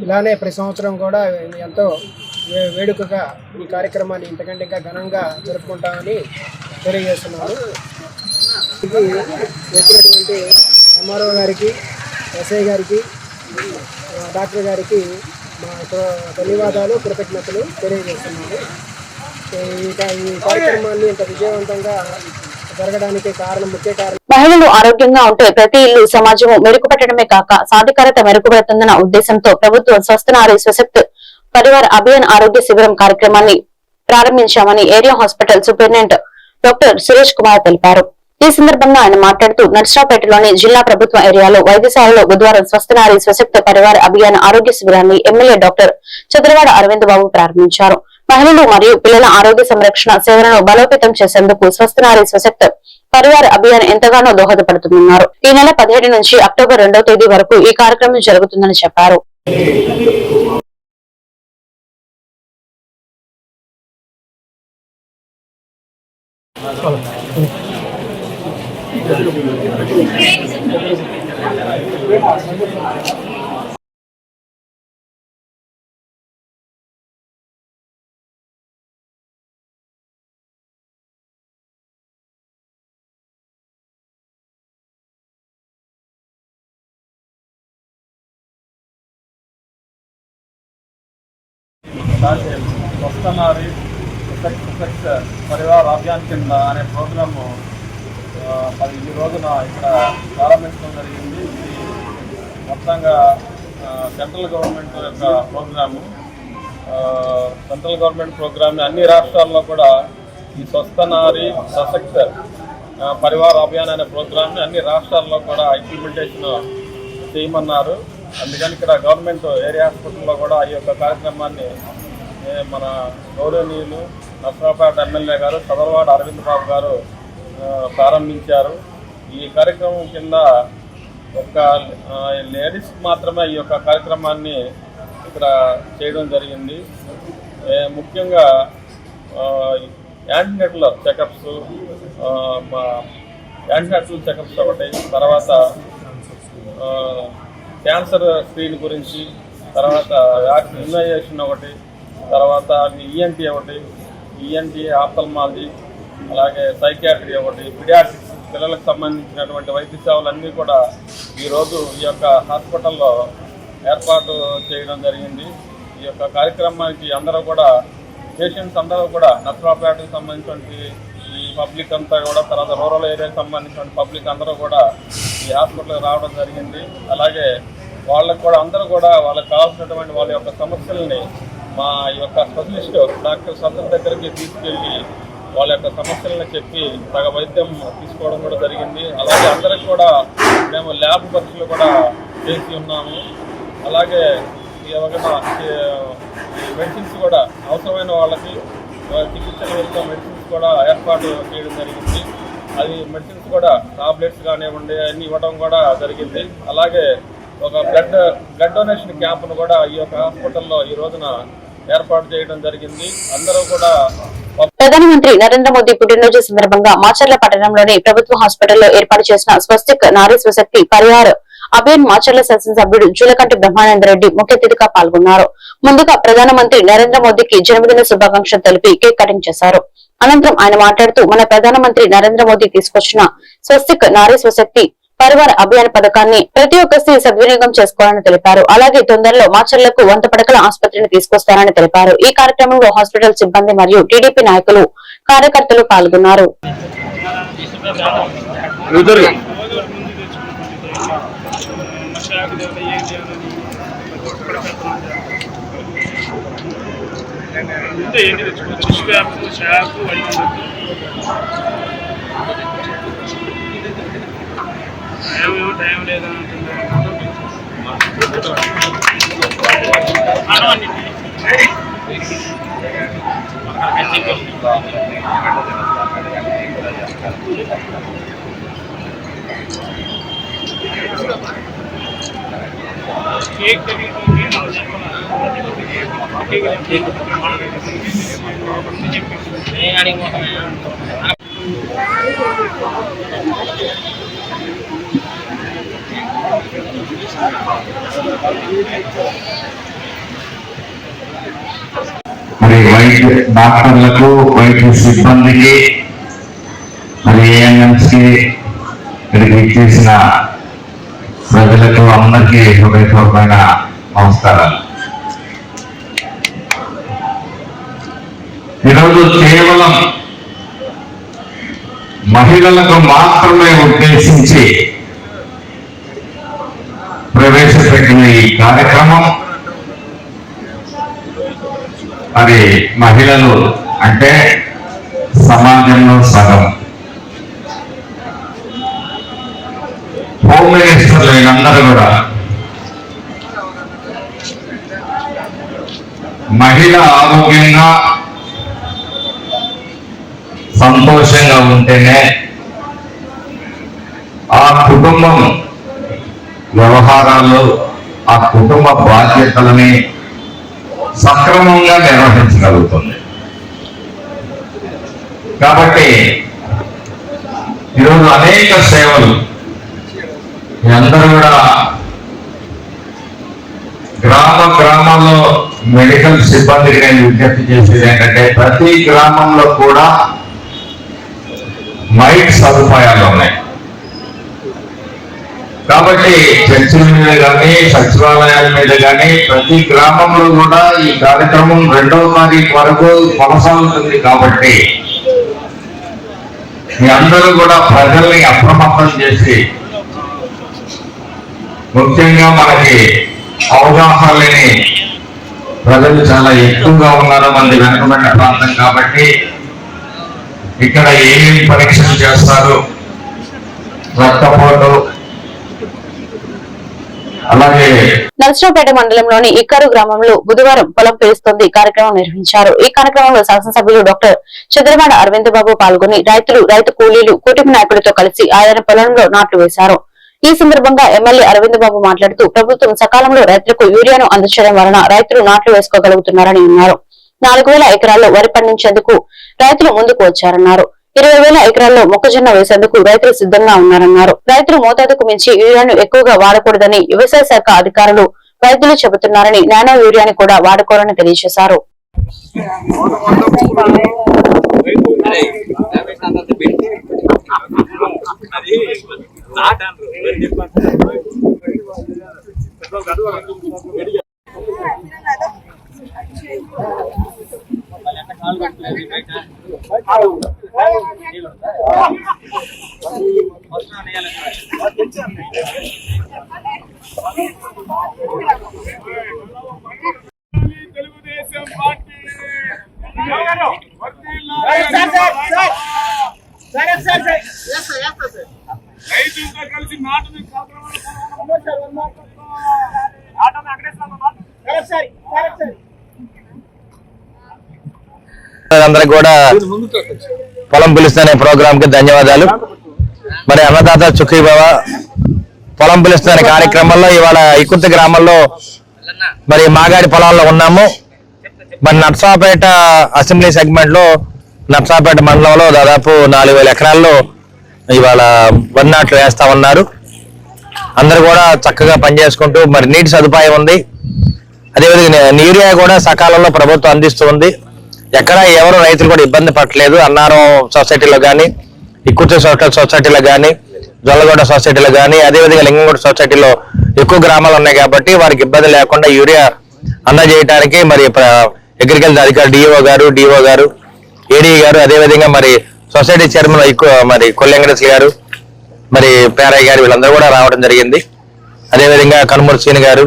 ఇలానే ప్రతి సంవత్సరం కూడా ఎంతో వేడుకగా ఈ కార్యక్రమాన్ని ఇంతకంటే ఇంకా ఘనంగా జరుపుకుంటామని తెలియజేస్తున్నాను. ఇది వచ్చినటువంటి ఎంఆర్ఓ గారికి, ఎస్ఐ గారికి, డాక్టర్ గారికి మా ధన్యవాదాలు, కృతజ్ఞతలు తెలియజేస్తున్నాను. ఈ కార్యక్రమాన్ని ఇంత విజయవంతంగా జరగడానికి ముఖ్య కారణం మహిళలు ఆరోగ్యంగా ఉంటే ప్రతి ఇల్లు సమాజము మెరుగుపట్టడమే కాక సాధికారత మెరుగుపడుతుందన్న ఉద్దేశంతో ప్రభుత్వం స్వస్థ నారీ స్వశక్తి పరివార్ అభియాన్ ఆరోగ్య శిబిరం కార్యక్రమాన్ని ప్రారంభించామని area hospital superintendent doctor Suresh Kumar తెలిపారు. ఈ సందర్భంగా ఆయన మాట్లాడుతూ నర్సరావుపేటలోని జిల్లా ప్రభుత్వ ఏరియాలో వైద్యశాలలో బుధవారం స్వస్థ నారీ స్వశక్తి పరివార్ అభియాన్ ఆరోగ్య శిబిరాన్ని ఎమ్మెల్యే డాక్టర్ చంద్రవాడ అరవింద్ బాబు ప్రారంభించారు. మహిళలు మరియు పిల్లల ఆరోగ్య సంరక్షణ సేవలను బలోపేతం చేసేందుకు స్వస్థ నారీ స్వశక్తి పరివార్ అభియాన్ ఎంతగానో దోహదపడుతుందన్నారు. ఈ నెల 17 నుంచి అక్టోబర్ 2వ తేదీ వరకు ఈ కార్యక్రమం జరుగుతుందని చెప్పారు. స్వస్థ నారీ స్వశక్తి పరివార్ అభియాన్ కింద అనే ప్రోగ్రాము ఈ రోజున ఇక్కడ ప్రారంభించడం జరిగింది. ఇది మొత్తంగా సెంట్రల్ గవర్నమెంట్ యొక్క ప్రోగ్రాము. సెంట్రల్ గవర్నమెంట్ ప్రోగ్రామ్ని అన్ని రాష్ట్రాల్లో కూడా ఈ స్వస్థ నారీ సశక్త పరివార్ అభియాన్ అనే ప్రోగ్రామ్ని అన్ని రాష్ట్రాల్లో కూడా ఇంప్లిమెంటేషన్ చేయమన్నారు. అందుకని ఇక్కడ గవర్నమెంట్ ఏరియా హాస్పిటల్లో కూడా ఈ యొక్క కార్యక్రమాన్ని మన గౌరవనీయులు నర్సరావుపేట ఎమ్మెల్యే గారు చంద్రవాడ అరవింద్ బాబు గారు ప్రారంభించారు. ఈ కార్యక్రమం కింద ఒక లేడీస్ మాత్రమే ఈ యొక్క కార్యక్రమాన్ని ఇక్కడ చేయడం జరిగింది. ముఖ్యంగా యాంటీనేటల్ చెకప్స్, యాంటీనాటల్ చెకప్స్ ఒకటి, తర్వాత క్యాన్సర్ స్క్రీన్ గురించి, తర్వాత ఇమ్యునైజేషన్ ఒకటి, తర్వాత ఈఎన్టీ ఒకటి, ఈఎన్టీ ఆప్థల్మాలజీ, అలాగే సైకియాట్రీ ఒకటి, పిడియాట్రిక్స్ పిల్లలకు సంబంధించినటువంటి వైద్య సేవలన్నీ కూడా ఈరోజు ఈ యొక్క హాస్పిటల్లో ఏర్పాటు చేయడం జరిగింది. ఈ యొక్క కార్యక్రమానికి అందరూ కూడా పేషెంట్స్ అందరూ కూడా నర్సరావుపేటకు సంబంధించినటువంటి ఈ పబ్లిక్ అంతా కూడా, తర్వాత రూరల్ ఏరియాకి సంబంధించిన పబ్లిక్ అందరూ కూడా ఈ హాస్పిటల్కి రావడం జరిగింది. అలాగే వాళ్ళకు కూడా అందరూ కూడా వాళ్ళకి కావాల్సినటువంటి వాళ్ళ యొక్క సమస్యల్ని మా యొక్క స్పెషలిస్ట్ డాక్టర్ సదర్ దగ్గరికి తీసుకెళ్ళి వాళ్ళ యొక్క సమస్యలను చెప్పి తగ వైద్యం తీసుకోవడం కూడా జరిగింది. అలాగే అందరికి కూడా మేము ల్యాబ్ పరీక్షలు కూడా చేసి ఉన్నాము. అలాగే మెడిసిన్స్ కూడా అవసరమైన వాళ్ళకి చికిత్స నిమిత్తం మెడిసిన్స్ కూడా ఏర్పాటు చేయడం జరిగింది. అది మెడిసిన్స్ కూడా టాబ్లెట్స్ కానివ్వండి అన్ని ఇవ్వడం కూడా జరిగింది. అలాగే ఒక బ్లడ్ డొనేషన్ క్యాంప్ను కూడా ఈ యొక్క హాస్పిటల్లో ఈ రోజున ఏర్పాటు చేయడం జరిగింది. అందరూ కూడా ప్రధానమంత్రి నరేంద్ర మోదీ పుట్టినరోజు సందర్భంగా మాచర్ల పట్టణంలోని ప్రభుత్వ హాస్పిటల్లో ఏర్పాటు చేసిన స్వస్తిక్ నారీ స్వశక్తి పరిహార్ అభియాన్ మాచర్ల శాసనసభ్యుడు జూలకంటి బ్రహ్మానందరెడ్డి ముఖ్య అతిథిగా పాల్గొన్నారు. ముందుగా ప్రధానమంత్రి నరేంద్ర మోదీకి జన్మదిన శుభాకాంక్షలు తెలిపి కేక్ కటింగ్ చేశారు. అనంతరం ఆయన మాట్లాడుతూ మన ప్రధానమంత్రి నరేంద్ర మోదీ తీసుకొచ్చిన స్వస్తిక్ నారీ స్వశక్తి పరివార్ అభియాన్ పథకాన్ని ప్రతి ఒక్క స్త్రీ సద్వినియోగం చేసుకోవాలని తెలిపారు. అలాగే తొందరలో మాచర్లకు 100 పడకల ఆసుపత్రిని తీసుకొస్తారని తెలిపారు. ఈ కార్యక్రమంలో హాస్పిటల్ సిబ్బంది మరియు టీడీపీ నాయకులు కార్యకర్తలు పాల్గొన్నారు. టైం లేదని మరి వైద్య డాక్టర్లకు, వైద్య సిబ్బందికి, మరి ఏఎన్ఎంస్ కి, ఇక్కడికి ఇచ్చేసిన ప్రజలకు అందరికీ హృదయపూర్వకమైన నమస్కారాలు. ఈరోజు కేవలం మహిళలకు మాత్రమే ఉద్దేశించి ప్రవేశపెట్టిన ఈ కార్యక్రమం మరి మహిళలు అంటే సమాజంలో సగం. హోమ్ మినిస్టర్లు వీళ్ళందరూ కూడా మహిళ ఆరోగ్యంగా సంతోషంగా ఉంటేనే ఆ కుటుంబం వ్యవహారాలు, ఆ కుటుంబ బాధ్యతలని సక్రమంగా నిర్వహించగలుగుతుంది. కాబట్టి ఈరోజు అనేక సేవలు అందరూ కూడా గ్రామాల్లో మెడికల్ సిబ్బందికి నేను విజ్ఞప్తి చేసేది ఏంటంటే ప్రతి గ్రామంలో కూడా మైక్ సదుపాయాలు ఉన్నాయి. కాబట్టి చర్చిల మీద కానీ, సచివాలయాల మీద కానీ ప్రతి గ్రామంలో కూడా ఈ కార్యక్రమం 2వ తారీఖు వరకు కొనసాగుతుంది. కాబట్టి మీ అందరూ కూడా ప్రజల్ని అప్రమత్తం చేసి, ముఖ్యంగా మనకి అవగాహన లేని ప్రజలు చాలా ఎక్కువగా ఉన్నారు. మంది వెనుకబడిన ప్రాంతం కాబట్టి ఇక్కడ ఏమేమి పరీక్షలు చేస్తారు, రక్తపోటు, అలాగే నర్సరావుపేట మండలంలోని ఇక్కరు గ్రామంలో బుధవారం పొలం పేరుస్తోంది కార్యక్రమం నిర్వహించారు. ఈ కార్యక్రమంలో శాసనసభ్యులు డాక్టర్ చంద్రబాడ అరవింద్ బాబు పాల్గొని రైతు కూలీలు, కూటమి నాయకులతో కలిసి ఆయన పొలంలో నాట్లు వేశారు. ఈ సందర్భంగా ఎమ్మెల్యే అరవింద్ బాబు మాట్లాడుతూ ప్రభుత్వం సకాలంలో రైతులకు యూరియాను అందించడం వలన రైతులు నాట్లు వేసుకోగలుగుతున్నారని అన్నారు. 4000 ఎకరాల్లో వరి పండించేందుకు రైతులు ముందుకు వచ్చారన్నారు. 20,000 ఎకరాల్లో మొక్కజొన్న వేసేందుకు రైతులు సిద్ధంగా ఉన్నారన్నారు. రైతులు మోతాదుకు మించి యూరియాను ఎక్కువగా వాడకూడదని వ్యవసాయ శాఖ అధికారులు రైతులు చెబుతున్నారని, నానో యూరియాని కూడా వాడుకోవాలని తెలియజేశారు. అందరికి కూడా పొలం పిలుస్తున్న ప్రోగ్రామ్ కి ధన్యవాదాలు. మరి అన్నదాత చుక్కీబావ పొలం పిలుస్తున్న కార్యక్రమంలో ఇవాళ ఇకుర్తి గ్రామంలో మరి మాగాడి పొలాల్లో ఉన్నాము. మరి నర్సాపేట అసెంబ్లీ సెగ్మెంట్ లో నర్సాపేట మండలంలో దాదాపు 4,000 ఎకరాల్లో ఇవాళ వరి నాట్లు వేస్తా ఉన్నారు. అందరూ కూడా చక్కగా పనిచేసుకుంటూ మరి నీటి సదుపాయం ఉంది. అదేవిధంగా యూరియా కూడా సకాలంలో ప్రభుత్వం అందిస్తుంది. ఎక్కడ ఎవరు రైతులు కూడా ఇబ్బంది పడలేదు. అన్నారం సొసైటీలో కానీ, ఇక్కుర్తి సొసైటీలో కానీ, జొల్లగొండ సొసైటీలో కానీ, అదేవిధంగా లింగంగూడ సొసైటీలో ఎక్కువ గ్రామాలు ఉన్నాయి కాబట్టి వారికి ఇబ్బంది లేకుండా యూరియా అందజేయడానికి మరి అగ్రికల్చర్ అధికారి డిఓ గారు, ఏడీ గారు, అదేవిధంగా మరి సొసైటీ చైర్మన్ మరి కొల్లెంకటేశ్వర గారు, మరి పేరయ్య గారు వీళ్ళందరూ కూడా రావడం జరిగింది. అదేవిధంగా కనుమూరు సీని గారు,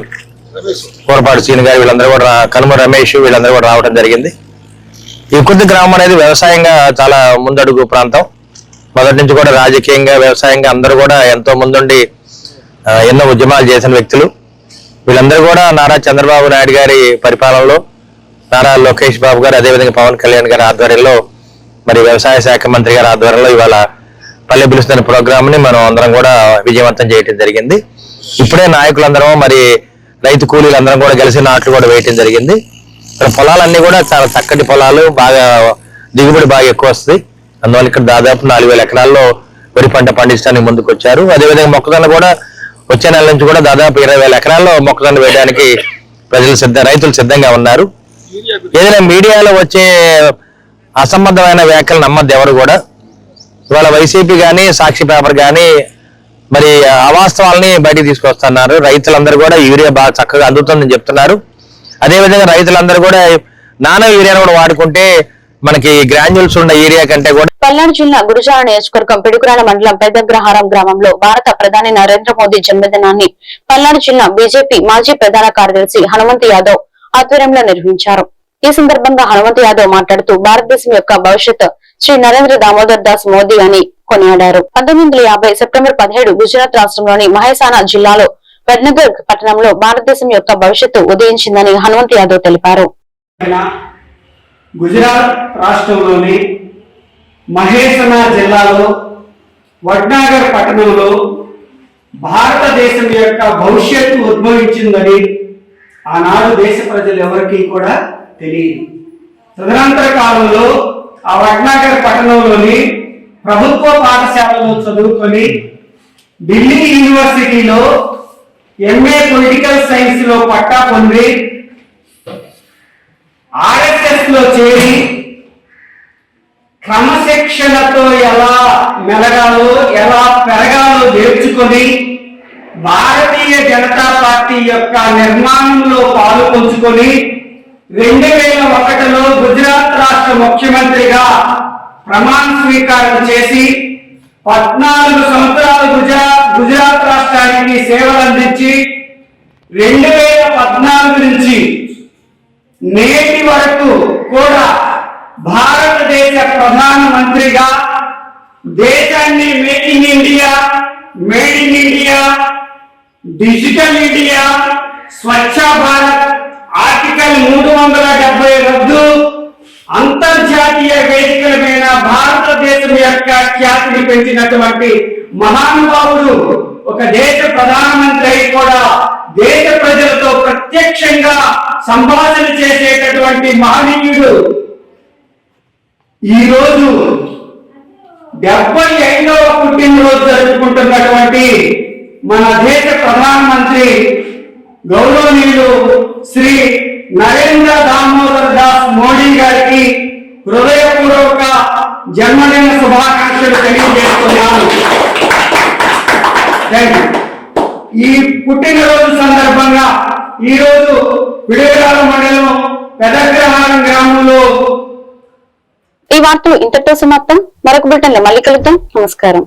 కూరపాడు సీని గారు వీళ్ళందరూ కూడా, కనుమూరు రమేష్ వీళ్ళందరూ కూడా రావడం జరిగింది. ఈ ఇకుర్తి గ్రామం అనేది వ్యవసాయంగా చాలా ముందడుగు ప్రాంతం. మొదటి నుంచి కూడా రాజకీయంగా వ్యవసాయంగా అందరూ కూడా ఎంతో ముందుండి ఎన్నో ఉద్యమాలు చేసిన వ్యక్తులు. వీళ్ళందరూ కూడా నారా చంద్రబాబు నాయుడు గారి పరిపాలనలో, నారా లోకేష్ బాబు గారు, అదేవిధంగా పవన్ కళ్యాణ్ గారి ఆధ్వర్యంలో, మరి వ్యవసాయ శాఖ మంత్రి గారి ఆధ్వర్యంలో ఇవాళ పల్లె పిలుస్తున్న ప్రోగ్రామ్ ని మనం అందరం కూడా విజయవంతం చేయడం జరిగింది. ఇప్పుడే నాయకులందరం మరి రైతు కూలీలందరం కూడా కలిసి నాట్లు కూడా వేయటం జరిగింది. పొలాలన్నీ కూడా చాలా చక్కటి పొలాలు, బాగా దిగుబడి బాగా ఎక్కువ వస్తుంది. అందువల్ల ఇక్కడ దాదాపు 4,000 ఎకరాల్లో వరి పంట పండించడానికి ముందుకు వచ్చారు. అదేవిధంగా మొక్కజొన్న కూడా వచ్చే నెల నుంచి కూడా దాదాపు 20,000 ఎకరాల్లో మొక్కజొన్న వేయడానికి రైతులు సిద్ధంగా ఉన్నారు. ఏదైనా మీడియాలో వచ్చే అసంబద్ధమైన వ్యాఖ్యలు నమ్మద్దు ఎవరు కూడా. ఇవాళ వైసీపీ కానీ, సాక్షి పేపర్ కానీ మరి అవాస్తవాలని బయటికి తీసుకొస్తున్నారు. రైతులందరూ కూడా యూరియా బాగా చక్కగా అందుతుందని చెప్తున్నారు. అదేవిధంగా రైతులందరూ కూడా నానో యూరియాను కూడా వాడుకుంటే మనకి గ్రాన్యుల్స్ ఉన్న యూరియా కంటే కూడా. పల్నాడు జిల్లా గురుజాల నియోజకవర్గం పిడుగురాల మండలం పెద్దగ్రహారం గ్రామంలో భారత ప్రధాని నరేంద్ర మోదీ జన్మదినాన్ని పల్నాడు జిల్లా బీజేపీ మాజీ ప్రధాన కార్యదర్శి హనుమంత్ యాదవ్ ఆధ్వర్యంలో నిర్వహించారు. ఈ సందర్భంగా హనుమంత్ యాదవ్ మాట్లాడుతూ భారతదేశం యొక్క భవిష్యత్ శ్రీ నరేంద్ర దామోదర్ దాస్ మోదీ అని కొనియాడారు. 1950 సెప్టెంబర్ 17 గుజరాత్ రాష్ట్రంలోని మహేసానా జిల్లాలో వడ్నగర్ పట్టణంలో భారతదేశం యొక్క భవిష్యత్తు ఉదయించిందని హనుమంత్ యాదవ్ తెలిపారు. గుజరాత్ రాష్ట్రంలోని మహేసానా జిల్లాలో వడ్నగర్ పట్టణంలో భారతదేశం యొక్క భవిష్యత్తు ఉద్భవించిందని ఆనాడు దేశ ప్రజలు ఎవరికీ కూడా తెలియదు. తదనంతర కాలంలో ఆ వడ్నగర్ పట్టణంలోని ప్రభుత్వ పాఠశాలలో చదువుకొని ఢిల్లీ యూనివర్సిటీలో ఎంఏ పొలిటికల్ సైన్స్ లో పట్టా పొంది ఆర్ఎస్ఎస్ లో చేరి క్రమశిక్షణతో ఎలా మెలగాలో, ఎలా పెరగాలో నేర్చుకొని భారతీయ జనతా పార్టీ యొక్క నిర్మాణంలో పాలు పంచుకొని 2001లో గుజరాత్ రాష్ట్ర ముఖ్యమంత్రిగా ప్రమాణ స్వీకారం చేసి 14 సంవత్సరాలు గుజరాత్ రాష్ట్రానికి సేవలు అందించి 2014 నుంచి నేటి వరకు కూడా భారతదేశ ప్రధానమంత్రిగా దేశాన్ని make in India, made in India, digital India, Swachh Bharat, article 370 రద్దు, అంతర్జాతీయ వేదికల మీద భారతదేశం యొక్క ఖ్యాతిని పెంచినటువంటి మహానుభావుడు ఒక దేశ ప్రధానమంత్రి అయి కూడా దేశ ప్రజలతో ప్రత్యక్షంగా సంభాషణ చేసేటటువంటి మహనీయుడు ఈరోజు 75వ పుట్టినరోజు జరుపుకుంటున్నటువంటి మన దేశ ప్రధానమంత్రి గౌరవనీయులు శ్రీ నరేంద్ర దామోదర్ దాస్ మోడీ గారికి హృదయపూర్వక జన్మదిన శుభాకాంక్షలు తెలియజేస్తున్నాను. ఈ పుట్టినరోజు సందర్భంగా ఈరోజు విడుదల మండలం పెదగ్రహారం గ్రామంలో ఈ వార్తలు ఇంతటితో సమాప్తం. మరొక బులెటిన్లో మళ్ళీ కలుద్దాం. నమస్కారం.